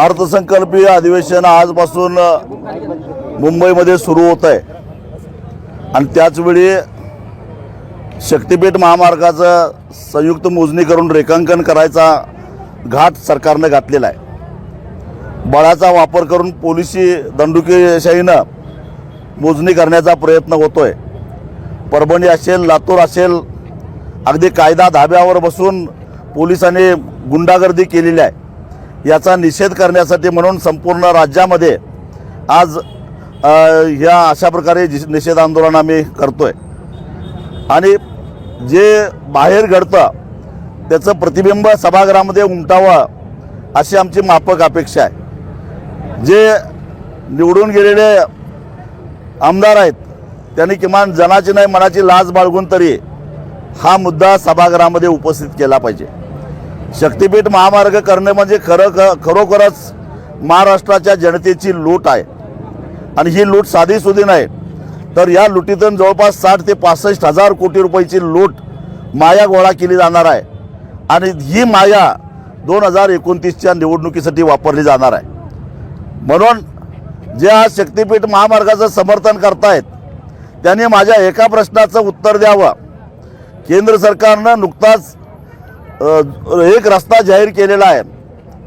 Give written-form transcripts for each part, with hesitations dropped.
अर्थसंकल्पीय अधिवेशन आजपासून मुंबईमध्ये सुरू होत आहे आणि त्याचवेळी शक्तिपीठ महामार्गाचं संयुक्त मोजणी करून रेखांकन करायचा घाट सरकारने घातलेला आहे। बळाचा वापर करून पोलिसी दंडुकेशाहीनं मोजणी करण्याचा प्रयत्न होतोय। परभणी असेल, लातूर असेल, अगदी कायदा धाब्यावर बसून पोलिसांनी गुंडागर्दी केलेली आहे। याचा निषेध करण्यासाठी म्हणून संपूर्ण राज्यामध्ये आज ह्या अशा प्रकारे निषेध आंदोलन आम्ही करतोय आणि जे बाहेर घडतं त्याचं प्रतिबिंब सभागृहामध्ये उमटावं अशी आमची माफक अपेक्षा आहे। जे निवडून गेलेले आमदार आहेत त्यांनी किमान जनाची नाही मनाची लाज बाळगून तरी हा सभागृहामध्ये उपस्थित केला पाहिजे। शक्तिपीठ महामार्ग करणे म्हणजे खरोखरच महाराष्ट्राच्या जनतेची लूट आहे आणि ही लूट साधीसुधी नाही, तर या लुटीतून जवळपास 60 ते 65 हजार कोटी रुपयाची लूट माया गोळा केली जाणार आहे आणि ही माया 2029च्या निवडणुकीसाठी वापरली जाणार आहे। म्हणून जे आज शक्तिपीठ महामार्गाचं समर्थन करतायत त्यांनी माझ्या एका प्रश्नाचं उत्तर द्यावं। केंद्र सरकारनं नुकताच एक रस्ता जाहीर केलेला आहे,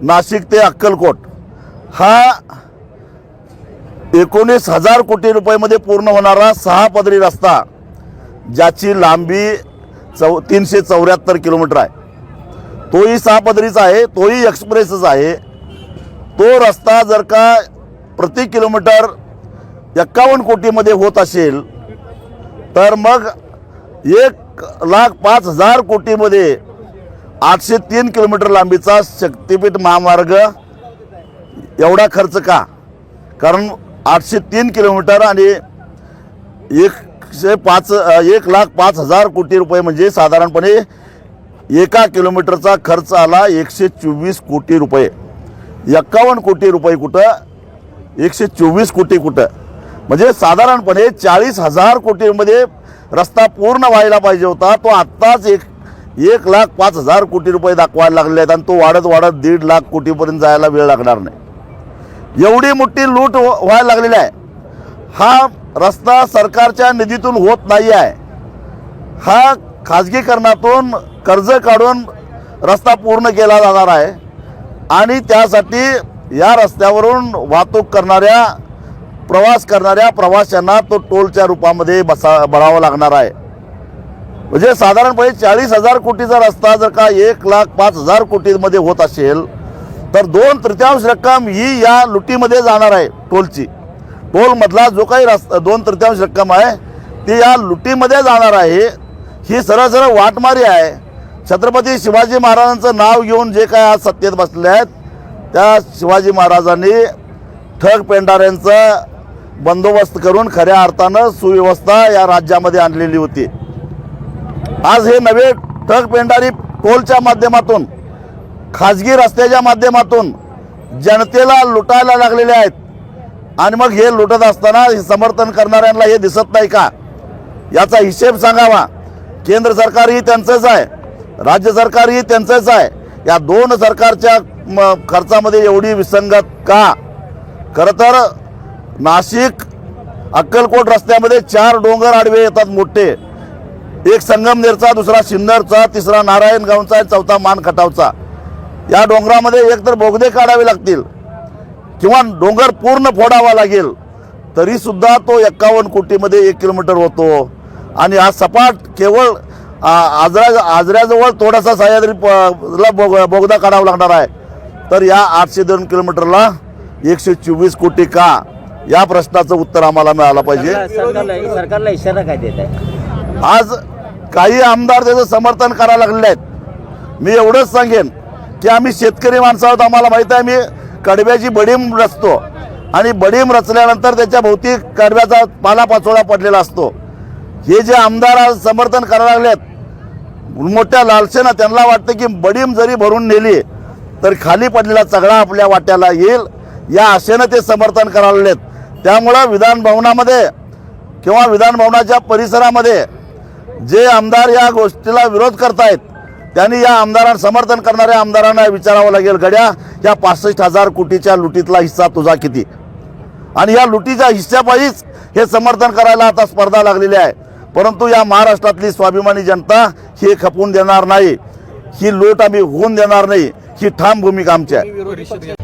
नाशिक ते अक्कलकोट। हा 19,000 कोटी रुपयामध्ये पूर्ण होणारा 6 पदरी रस्ता, ज्याची लांबी 374 किलोमीटर आहे। तोही 6 पदरीचा आहे, तोही एक्सप्रेसच आहे। तो रस्ता जर का प्रति किलोमीटर 51 कोटीमध्ये होत असेल तर मग 1,05,000 कोटीमध्ये 803 किलोमीटर लांबीचा शक्तिपीठ महामार्ग एवढा खर्च का? कारण 803 किलोमीटर आणि 1,05,000 कोटी रुपये म्हणजे साधारणपणे एका किलोमीटरचा खर्च आला 124 कोटी रुपये। 51 कोटी रुपये कुठं, 124 कोटी कुठं, म्हणजे साधारणपणे 40,000 कोटीमध्ये रस्ता पूर्ण व्हायला पाहिजे होता। तो आत्ताच 1,05,000 कोटी रुपये दाखवायला लागले आहेत आणि तो वाढत 1.5 लाख कोटीपर्यंत जायला वेळ लागणार नाही। एवढी मोठी लूट व्हायला लागलेली आहे। हा रस्ता सरकारच्या निधीतून होत नाही आहे, हा खाजगीकरणातून कर्ज काढून रस्ता पूर्ण केला जाणार आहे आणि त्यासाठी या रस्त्यावरून वाहतूक करणाऱ्या प्रवास करणाऱ्या प्रवाशांना तो टोलच्या रूपामध्ये भरावा लागणार आहे। म्हणजे साधारणपणे 40,000 कोटीचा रस्ता जर का 1,05,000 कोटीमध्ये होत असेल तर 2/3 रक्कम ही या लुटीमध्ये जाणार आहे। टोलची, टोलमधला जो काही रस्ता 2/3 रक्कम आहे ती या लुटीमध्ये जाणार आहे। ही सरळ सरळ वाटमारी आहे। छत्रपती शिवाजी महाराजांचं नाव घेऊन जे काय आज सत्तेत बसले आहेत त्या शिवाजी महाराजांनी ठग पेंढाऱ्यांचा बंदोबस्त करून खऱ्या अर्थानं सुव्यवस्था या राज्यामध्ये आणलेली होती। आज हे नवे ठग पेंढारी टोलच्या माध्यमातून, खाजगी रस्त्याच्या माध्यमातून जनतेला लुटायला लागलेले आहेत आणि मग हे लुटत असताना समर्थन करणाऱ्यांना हे दिसत नाही का? याचा हिशेब सांगावा। केंद्र सरकारही त्यांचंच आहे, राज्य सरकारही त्यांचंच आहे। या दोन सरकारच्या खर्चामध्ये एवढी विसंगत का? खरं तर नाशिक अक्कलकोट रस्त्यामध्ये 4 डोंगर आडवे येतात मोठे, एक संगमनेरचा, दुसरा सिन्नरचा, तिसरा नारायणगावचा, चौथा मानखटावचा। या डोंगरामध्ये एकतर बोगदे काढावे लागतील किंवा डोंगर पूर्ण फोडावा लागेल, तरी सुद्धा तो 51 कोटीमध्ये 1 किलोमीटर होतो आणि हा सपाट केवळ आजऱ्याजवळ थोडासा सह्याद्रीला बोगदा काढावा लागणार आहे। तर या 802 किलोमीटरला 124 कोटी का? या प्रश्नाचं उत्तर आम्हाला मिळालं पाहिजे। सरकारला इशारा काय देत आहे? आज काही आमदार त्याचं समर्थन करायला लागलेले आहेत। मी एवढंच सांगेन की आम्ही शेतकरी माणसं आहोत, आम्हाला माहीत आहे। मी कडव्याची बडीम रचतो आणि बडीम रचल्यानंतर त्याच्या भोवती कडव्याचा पालापाचोळा पडलेला असतो। हे जे आमदार आज समर्थन करायला लागलेत मोठ्या लालसेनं, त्यांना वाटतं की बडीम जरी भरून नेली तर खाली पडलेला चगडा आपल्या वाट्याला येईल, या आशेनं ते समर्थन करायला लागलेत। त्यामुळं विधान भवनामध्ये किंवा विधान भवनाच्या परिसरामध्ये जे आमदार या गोष्टीला विरोध करतायत त्यांनी या आमदारांना समर्थन करणाऱ्या आमदारांना विचारावं लागेल, गड्या या 65,000 कोटीच्या लुटीतला हिस्सा तुझा किती? आणि या लुटीच्या हिस्स्यापायीच हे समर्थन करायला आता स्पर्धा लागलेली आहे. परंतु या महाराष्ट्रातली स्वाभिमानी जनता हे खपवून देणार नाही, ही लूट आम्ही होऊन देणार नाही, ही ठाम भूमिका आमची आहे. विरोधी पक्ष